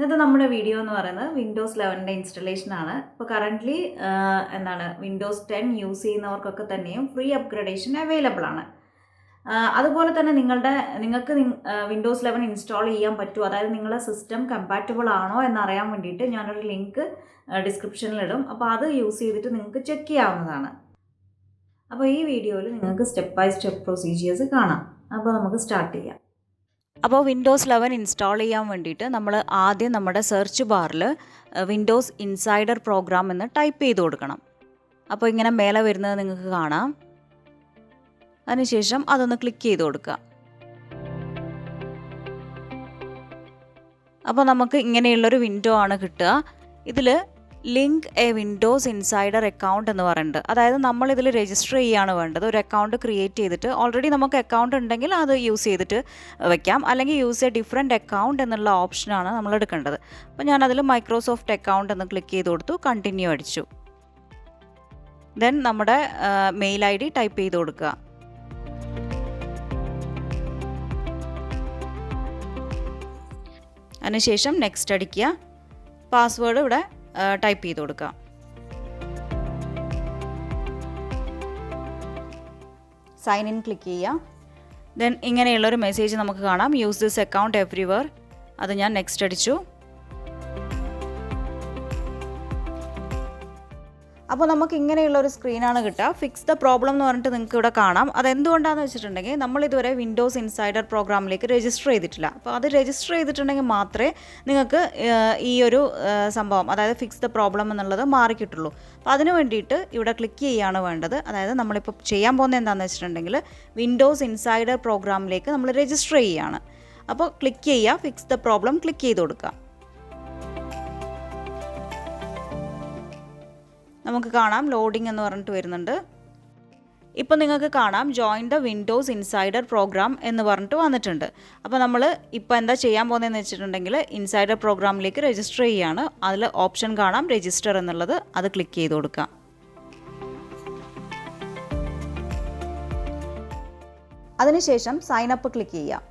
ഇന്നത്തെ നമ്മുടെ വീഡിയോ എന്ന് പറയുന്നത് വിൻഡോസ് 11ൻ്റെ ഇൻസ്റ്റലേഷൻ ആണ്. ഇപ്പോൾ കറൻ്റ്ലി വിൻഡോസ് 10 യൂസ് ചെയ്യുന്നവർക്കൊക്കെ തന്നെയും ഫ്രീ അപ്ഗ്രഡേഷൻ അവൈലബിൾ ആണ്. അതുപോലെ തന്നെ നിങ്ങൾക്ക് വിൻഡോസ് 11 ഇൻസ്റ്റാൾ ചെയ്യാൻ പറ്റുമോ, അതായത് നിങ്ങളുടെ സിസ്റ്റം കമ്പാറ്റബിൾ ആണോ എന്നറിയാൻ വേണ്ടിയിട്ട് ഞാനൊരു ലിങ്ക് ഡിസ്ക്രിപ്ഷനിലിടും. അപ്പോൾ അത് യൂസ് ചെയ്തിട്ട് നിങ്ങൾക്ക് ചെക്ക് ചെയ്യാവുന്നതാണ്. അപ്പോൾ ഈ വീഡിയോയിൽ നിങ്ങൾക്ക് സ്റ്റെപ്പ് ബൈ സ്റ്റെപ്പ് പ്രൊസീജിയേഴ്സ് കാണാം. അപ്പോൾ നമുക്ക് സ്റ്റാർട്ട് ചെയ്യാം. അപ്പോൾ വിൻഡോസ് 11 ഇൻസ്റ്റാൾ ചെയ്യാൻ വേണ്ടിയിട്ട് നമ്മൾ ആദ്യം നമ്മുടെ സെർച്ച് ബാറിൽ വിൻഡോസ് ഇൻസൈഡർ പ്രോഗ്രാം എന്ന് ടൈപ്പ് ചെയ്ത് കൊടുക്കണം. അപ്പോൾ ഇങ്ങനെ മേലെ വരുന്നത് നിങ്ങൾക്ക് കാണാം. അതിനുശേഷം അതൊന്ന് ക്ലിക്ക് ചെയ്ത് കൊടുക്കുക. അപ്പോൾ നമുക്ക് ഇങ്ങനെയുള്ളൊരു വിൻഡോ ആണ് കിട്ടുക. ഇതിൽ link A Windows insider account എന്ന് പറയുന്നുണ്ട്. അതായത് നമ്മളിതിൽ രജിസ്റ്റർ ചെയ്യുകയാണ് വേണ്ടത്. ഒരു അക്കൗണ്ട് ക്രിയേറ്റ് ചെയ്തിട്ട് ഓൾറെഡി നമുക്ക് അക്കൗണ്ട് ഉണ്ടെങ്കിൽ അത് യൂസ് ചെയ്തിട്ട് വെക്കാം, അല്ലെങ്കിൽ യൂസ് എ ഡിഫറെൻറ്റ് അക്കൗണ്ട് എന്നുള്ള ഓപ്ഷനാണ് നമ്മൾ എടുക്കേണ്ടത്. അപ്പോൾ ഞാനതിൽ മൈക്രോസോഫ്റ്റ് അക്കൗണ്ട് എന്ന് ക്ലിക്ക് ചെയ്ത് കൊടുത്തു, കണ്ടിന്യൂ അടിച്ചു. ദെൻ നമ്മുടെ മെയിൽ ID ടൈപ്പ് ചെയ്ത് കൊടുക്കുക. അതിനുശേഷം നെക്സ്റ്റ് അടിക്കുക. പാസ്വേഡ് ഇവിടെ ടൈപ്പ് ചെയ്ത് കൊടുക്കുക. സൈൻ ഇൻ ക്ലിക്ക് ചെയ്യുക. ദെൻ ഇങ്ങനെയുള്ളൊരു മെസ്സേജ് നമുക്ക് കാണാം, യൂസ് ദിസ് അക്കൗണ്ട് എവ്രിവെയർ. അത് ഞാൻ നെക്സ്റ്റ് അടിച്ചു. അപ്പോൾ നമുക്ക് ഇങ്ങനെയുള്ളൊരു സ്ക്രീനാണ് കിട്ടുക. ഫിക്സ് ദ പ്രോബ്ലം എന്ന് പറഞ്ഞിട്ട് നിങ്ങൾക്ക് ഇവിടെ കാണാം. അതെന്തുകൊണ്ടാണെന്ന് വെച്ചിട്ടുണ്ടെങ്കിൽ നമ്മളിതുവരെ വിൻഡോസ് ഇൻസൈഡർ പ്രോഗ്രാമിലേക്ക് രജിസ്റ്റർ ചെയ്തിട്ടില്ല. അപ്പോൾ അത് രജിസ്റ്റർ ചെയ്തിട്ടുണ്ടെങ്കിൽ മാത്രമേ നിങ്ങൾക്ക് ഈ ഒരു സംഭവം, അതായത് ഫിക്സ് ദ പ്രോബ്ലം എന്നുള്ളത് മാറിക്കിട്ടുള്ളൂ. അപ്പോൾ അതിന് വേണ്ടിയിട്ട് ഇവിടെ ക്ലിക്ക് ചെയ്യുകയാണ് വേണ്ടത്. അതായത് നമ്മളിപ്പോൾ ചെയ്യാൻ പോകുന്നത് എന്താണെന്ന് വെച്ചിട്ടുണ്ടെങ്കിൽ വിൻഡോസ് ഇൻസൈഡർ പ്രോഗ്രാമിലേക്ക് നമ്മൾ രജിസ്റ്റർ ചെയ്യുകയാണ്. അപ്പോൾ ക്ലിക്ക് ചെയ്യുക, ഫിക്സ് ദ പ്രോബ്ലം ക്ലിക്ക് ചെയ്ത് കൊടുക്കുക. നമുക്ക് കാണാം ലോഡിംഗ് എന്ന് പറഞ്ഞിട്ട് വരുന്നുണ്ട്. ഇപ്പോൾ നിങ്ങൾക്ക് കാണാം join the Windows Insider Program എന്ന് പറഞ്ഞിട്ട് വന്നിട്ടുണ്ട്. അപ്പോൾ നമ്മൾ ഇപ്പോൾ എന്താ ചെയ്യാൻ പോകുന്നതെന്ന് വെച്ചിട്ടുണ്ടെങ്കിൽ ഇൻസൈഡർ പ്രോഗ്രാമിലേക്ക് രജിസ്റ്റർ ചെയ്യുകയാണ്. അതിൽ ഓപ്ഷൻ കാണാം രജിസ്റ്റർ എന്നുള്ളത്, അത് ക്ലിക്ക് ചെയ്ത് കൊടുക്കാം. അതിനുശേഷം സൈൻ അപ്പ് ക്ലിക്ക് ചെയ്യുക.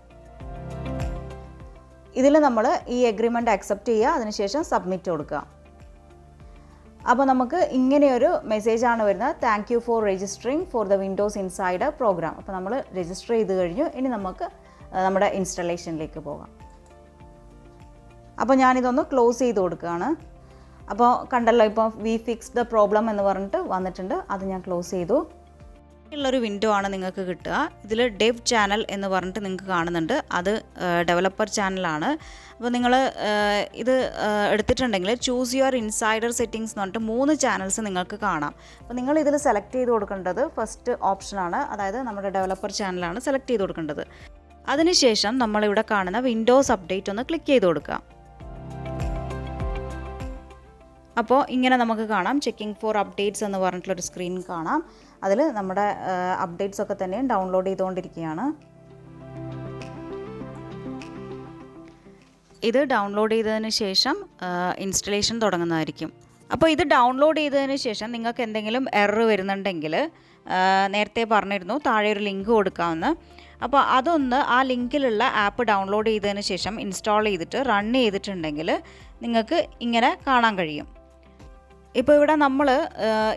ഇതിൽ നമ്മൾ ഈ എഗ്രിമെൻറ്റ് അക്സെപ്റ്റ് ചെയ്യുക. അതിനുശേഷം സബ്മിറ്റ് കൊടുക്കുക. അപ്പോൾ നമുക്ക് ഇങ്ങനെയൊരു മെസ്സേജാണ് വരുന്നത്, thank you for registering for the Windows Insider Program. അപ്പോൾ നമ്മൾ രജിസ്റ്റർ ചെയ്ത് കഴിഞ്ഞു. ഇനി നമുക്ക് നമ്മുടെ ഇൻസ്റ്റലേഷനിലേക്ക് പോകാം. അപ്പോൾ ഞാനിതൊന്ന് ക്ലോസ് ചെയ്ത് കൊടുക്കുകയാണ്. അപ്പോൾ കണ്ടല്ലോ, ഇപ്പോൾ വി ഫിക്സ് ദ പ്രോബ്ലം എന്ന് പറഞ്ഞിട്ട് വന്നിട്ടുണ്ട്. അത് ഞാൻ ക്ലോസ് ചെയ്തു. ഉള്ളൊരു വിൻഡോ ആണ് നിങ്ങൾക്ക് കിട്ടുക. ഇതിൽ ഡെവ് ചാനൽ എന്ന് പറഞ്ഞിട്ട് നിങ്ങൾക്ക് കാണുന്നുണ്ട്. അത് ഡെവലപ്പർ ചാനലാണ്. അപ്പോൾ നിങ്ങൾ ഇത് എടുത്തിട്ടുണ്ടെങ്കിൽ ചൂസ് യുവർ ഇൻസൈഡർ സെറ്റിങ്സ് എന്ന് പറഞ്ഞിട്ട് 3 ചാനൽസ് നിങ്ങൾക്ക് കാണാം. അപ്പോൾ നിങ്ങൾ ഇതിൽ സെലക്ട് ചെയ്ത് കൊടുക്കേണ്ടത് ഫസ്റ്റ് ഓപ്ഷനാണ്, അതായത് നമ്മുടെ ഡെവലപ്പർ ചാനലാണ് സെലക്ട് ചെയ്ത് കൊടുക്കേണ്ടത്. അതിനുശേഷം നമ്മളിവിടെ കാണുന്ന വിൻഡോസ് അപ്ഡേറ്റ് ഒന്ന് ക്ലിക്ക് ചെയ്ത് കൊടുക്കുക. അപ്പോൾ ഇങ്ങനെ നമുക്ക് കാണാം ചെക്കിംഗ് ഫോർ അപ്ഡേറ്റ്സ് എന്ന് പറഞ്ഞിട്ടുള്ളൊരു സ്ക്രീൻ കാണാം. അതിൽ നമ്മുടെ അപ്ഡേറ്റ്സ് ഒക്കെ തന്നെയും ഡൗൺലോഡ് ചെയ്തുകൊണ്ടിരിക്കുകയാണ്. ഇത് ഡൗൺലോഡ് ചെയ്തതിന് ശേഷം ഇൻസ്റ്റലേഷൻ തുടങ്ങുന്നതായിരിക്കും. അപ്പോൾ ഇത് ഡൗൺലോഡ് ചെയ്തതിന് ശേഷം നിങ്ങൾക്ക് എന്തെങ്കിലും എറർ വരുന്നുണ്ടെങ്കിൽ നേരത്തെ പറഞ്ഞിരുന്നു താഴെ ഒരു ലിങ്ക് കൊടുക്കാമെന്ന്. അപ്പോൾ അതൊന്ന് ആ ലിങ്കിലുള്ള ആപ്പ് ഡൗൺലോഡ് ചെയ്തതിന് ശേഷം ഇൻസ്റ്റാൾ ചെയ്തിട്ട് റൺ ചെയ്തിട്ടുണ്ടെങ്കിൽ നിങ്ങൾക്ക് ഇങ്ങനെ കാണാൻ കഴിയും. ഇപ്പോൾ ഇവിടെ നമ്മൾ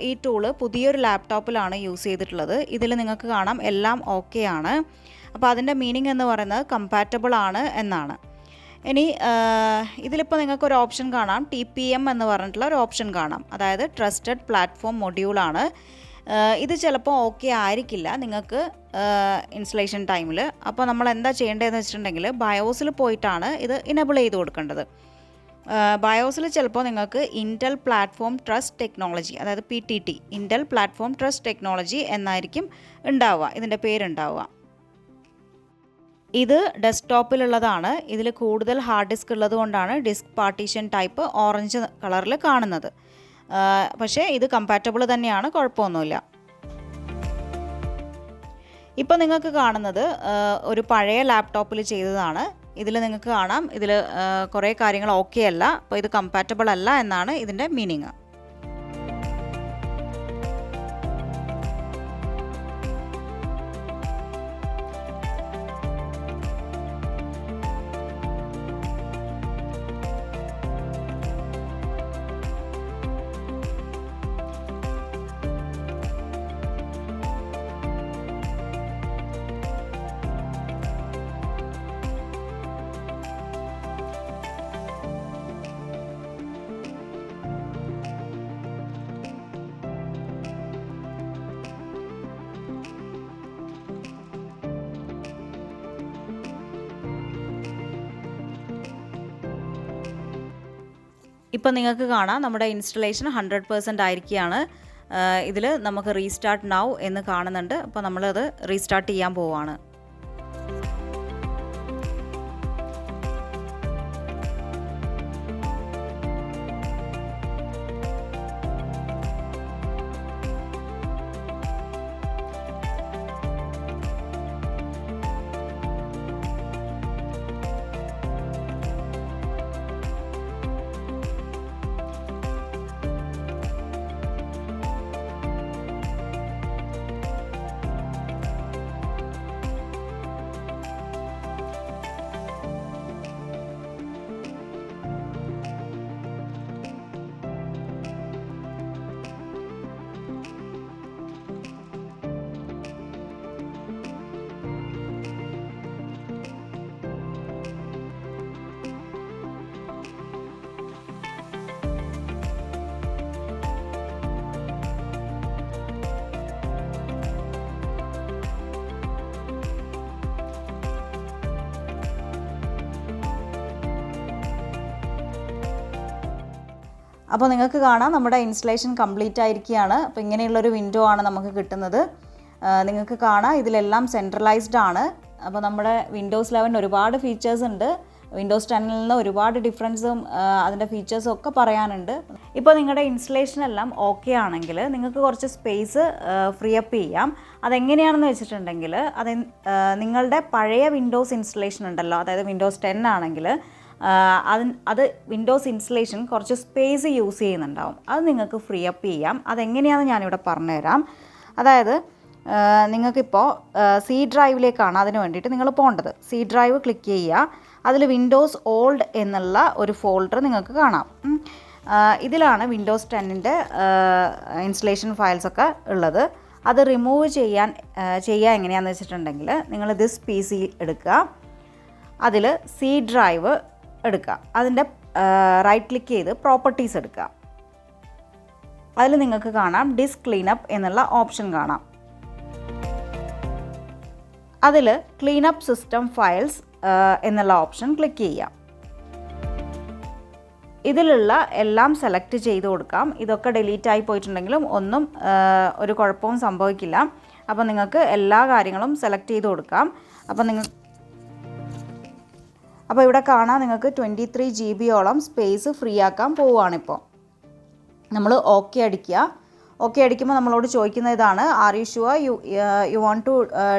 ഈ ടൂള് പുതിയൊരു ലാപ്ടോപ്പിലാണ് യൂസ് ചെയ്തിട്ടുള്ളത്. ഇതിൽ നിങ്ങൾക്ക് കാണാം എല്ലാം ഓക്കെ ആണ്. അപ്പോൾ അതിൻ്റെ മീനിങ് എന്ന് പറയുന്നത് കമ്പാറ്റബിൾ ആണ് എന്നാണ്. ഇനി ഇതിലിപ്പോൾ നിങ്ങൾക്കൊരു ഓപ്ഷൻ കാണാം, TPM എന്ന് പറഞ്ഞിട്ടുള്ള ഒരു ഓപ്ഷൻ കാണാം, അതായത് ട്രസ്റ്റഡ് പ്ലാറ്റ്ഫോം മൊഡ്യൂളാണ്. ഇത് ചിലപ്പോൾ ഓക്കെ ആയിരിക്കില്ല നിങ്ങൾക്ക് ഇൻസ്റ്റലേഷൻ ടൈമിൽ. അപ്പോൾ നമ്മൾ എന്താ ചെയ്യേണ്ടതെന്ന് വെച്ചിട്ടുണ്ടെങ്കിൽ ബയോസിൽ പോയിട്ടാണ് ഇത് ഇനേബിൾ ചെയ്ത് കൊടുക്കേണ്ടത്. ബയോസിൽ ചിലപ്പോൾ നിങ്ങൾക്ക് ഇൻറ്റൽ പ്ലാറ്റ്ഫോം ട്രസ്റ്റ് ടെക്നോളജി, അതായത് PTT, Intel platform trust technology എന്നായിരിക്കും ഉണ്ടാവുക, ഇതിൻ്റെ പേരുണ്ടാവുക. ഇത് ഡെസ്ക്ടോപ്പിലുള്ളതാണ്. ഇതിൽ കൂടുതൽ ഹാർഡ് ഡിസ്ക് ഉള്ളത് കൊണ്ടാണ് ഡിസ്ക് പാർട്ടീഷൻ ടൈപ്പ് ഓറഞ്ച് കളറിൽ കാണുന്നത്. പക്ഷേ ഇത് കമ്പാറ്റബിൾ തന്നെയാണ്, കുഴപ്പമൊന്നുമില്ല. ഇപ്പോൾ നിങ്ങൾക്ക് കാണുന്നത് ഒരു പഴയ ലാപ്ടോപ്പിൽ ചെയ്തതാണ്. ഇതിൽ നിങ്ങൾക്ക് കാണാം ഇതിൽ കുറേ കാര്യങ്ങൾ ഓക്കെ അല്ല. അപ്പോൾ ഇത് കമ്പാറ്റബിൾ അല്ല എന്നാണ് ഇതിൻ്റെ മീനിങ്. ഇപ്പോൾ നിങ്ങൾക്ക് കാണാം നമ്മുടെ ഇൻസ്റ്റലേഷൻ 100% ആയിരിക്കുകയാണ്. ഇതിൽ നമുക്ക് റീസ്റ്റാർട്ട് നൗ എന്ന് കാണുന്നുണ്ട്. അപ്പോൾ നമ്മളത് റീസ്റ്റാർട്ട് ചെയ്യാൻ പോവുകയാണ്. അപ്പോൾ നിങ്ങൾക്ക് കാണാം നമ്മുടെ ഇൻസ്റ്റലേഷൻ കംപ്ലീറ്റ് ആയിരിക്കുകയാണ്. അപ്പോൾ ഇങ്ങനെയുള്ളൊരു വിൻഡോ ആണ് നമുക്ക് കിട്ടുന്നത്. നിങ്ങൾക്ക് കാണാം ഇതിലെല്ലാം സെൻട്രലൈസ്ഡ് ആണ്. അപ്പോൾ നമ്മുടെ വിൻഡോസ് 11 ഒരുപാട് ഫീച്ചേഴ്സ് ഉണ്ട്. വിൻഡോസ് 10 നിന്ന് ഒരുപാട് ഡിഫറൻസും അതിൻ്റെ ഫീച്ചേഴ്സും ഒക്കെ പറയാനുണ്ട്. ഇപ്പോൾ നിങ്ങളുടെ ഇൻസ്റ്റലേഷൻ എല്ലാം ഓക്കെ ആണെങ്കിൽ നിങ്ങൾക്ക് കുറച്ച് സ്പേസ് ഫ്രീ അപ്പ് ചെയ്യാം. അതെങ്ങനെയാണെന്ന് വെച്ചിട്ടുണ്ടെങ്കിൽ നിങ്ങളുടെ പഴയ വിൻഡോസ് ഇൻസ്റ്റലേഷൻ ഉണ്ടല്ലോ, അതായത് വിൻഡോസ് 10 ആണെങ്കിൽ അത് വിൻഡോസ് ഇൻസ്റ്റലേഷൻ കുറച്ച് സ്പേസ് യൂസ് ചെയ്യുന്നുണ്ടാവും. അത് നിങ്ങൾക്ക് ഫ്രീ അപ്പ് ചെയ്യാം. അതെങ്ങനെയാണെന്ന് ഞാനിവിടെ പറഞ്ഞുതരാം. അതായത് നിങ്ങൾക്കിപ്പോൾ സി ഡ്രൈവിലേക്കാണ് അതിന് വേണ്ടിയിട്ട് നിങ്ങൾ പോകേണ്ടത്. സി ഡ്രൈവ് ക്ലിക്ക് ചെയ്യുക. അതിൽ വിൻഡോസ് ഓൾഡ് എന്നുള്ള ഒരു ഫോൾഡർ നിങ്ങൾക്ക് കാണാം. ഇതിലാണ് വിൻഡോസ് 10ൻ്റെ ഇൻസ്റ്റലേഷൻ ഫയൽസൊക്കെ ഉള്ളത്. അത് റിമൂവ് ചെയ്യുക എങ്ങനെയാണെന്ന് വെച്ചിട്ടുണ്ടെങ്കിൽ നിങ്ങൾ ദിസ് PC എടുക്കുക. അതിൽ സി ഡ്രൈവ് എടുക്കുക. അതിൻ്റെ റൈറ്റ് ക്ലിക്ക് ചെയ്ത് പ്രോപ്പർട്ടീസ് എടുക്കുക. അതിൽ നിങ്ങൾക്ക് കാണാം ഡിസ്ക് ക്ലീനപ്പ് എന്നുള്ള ഓപ്ഷൻ കാണാം. അതിൽ ക്ലീനപ്പ് സിസ്റ്റം ഫയൽസ് എന്നുള്ള ഓപ്ഷൻ ക്ലിക്ക് ചെയ്യാം. ഇതിലുള്ള എല്ലാം സെലക്ട് ചെയ്ത് കൊടുക്കാം. ഇതൊക്കെ ഡിലീറ്റ് ആയി പോയിട്ടുണ്ടെങ്കിലും ഒന്നും ഒരു കുഴപ്പവും സംഭവിക്കില്ല. അപ്പോൾ നിങ്ങൾക്ക് എല്ലാ കാര്യങ്ങളും സെലക്ട് ചെയ്ത് കൊടുക്കാം. അപ്പോൾ ഇവിടെ കാണാം നിങ്ങൾക്ക് 23 GB സ്പേസ് ഫ്രീ ആക്കാൻ പോവുകയാണിപ്പോൾ. നമ്മൾ ഓക്കെ അടിക്കുക. ഓക്കെ അടിക്കുമ്പോൾ നമ്മളോട് ചോദിക്കുന്ന ഇതാണ്, are you sure you want to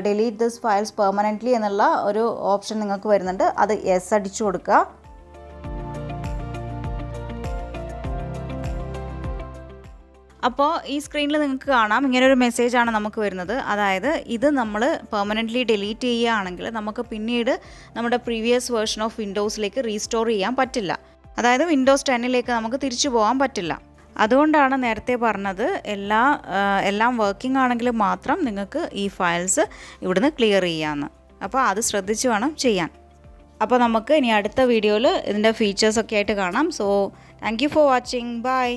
delete this files permanently എന്നുള്ള ഒരു ഓപ്ഷൻ നിങ്ങൾക്ക് വരുന്നുണ്ട്. അത് യെസ് അടിച്ചു കൊടുക്കുക. അപ്പോൾ ഈ സ്ക്രീനിൽ നിങ്ങൾക്ക് കാണാം ഇങ്ങനൊരു മെസ്സേജാണ് നമുക്ക് വരുന്നത്. അതായത് ഇത് നമ്മൾ പെർമനൻ്റ്ലി ഡിലീറ്റ് ചെയ്യുകയാണെങ്കിൽ നമുക്ക് പിന്നീട് നമ്മുടെ പ്രീവിയസ് വേർഷൻ ഓഫ് വിൻഡോസിലേക്ക് റീസ്റ്റോർ ചെയ്യാൻ പറ്റില്ല. അതായത് വിൻഡോസ് 10ലേക്ക് നമുക്ക് തിരിച്ചു പോകാൻ പറ്റില്ല. അതുകൊണ്ടാണ് നേരത്തെ പറഞ്ഞത് എല്ലാം വർക്കിംഗ് ആണെങ്കിൽ മാത്രം നിങ്ങൾക്ക് ഈ ഫയൽസ് ഇവിടുന്ന് ക്ലിയർ ചെയ്യാമെന്ന്. അപ്പോൾ അത് ശ്രദ്ധിച്ച് വേണം ചെയ്യാൻ. അപ്പോൾ നമുക്ക് ഇനി അടുത്ത വീഡിയോയിൽ ഇതിൻ്റെ ഫീച്ചേഴ്സൊക്കെ ആയിട്ട് കാണാം. So thank you for watching. By.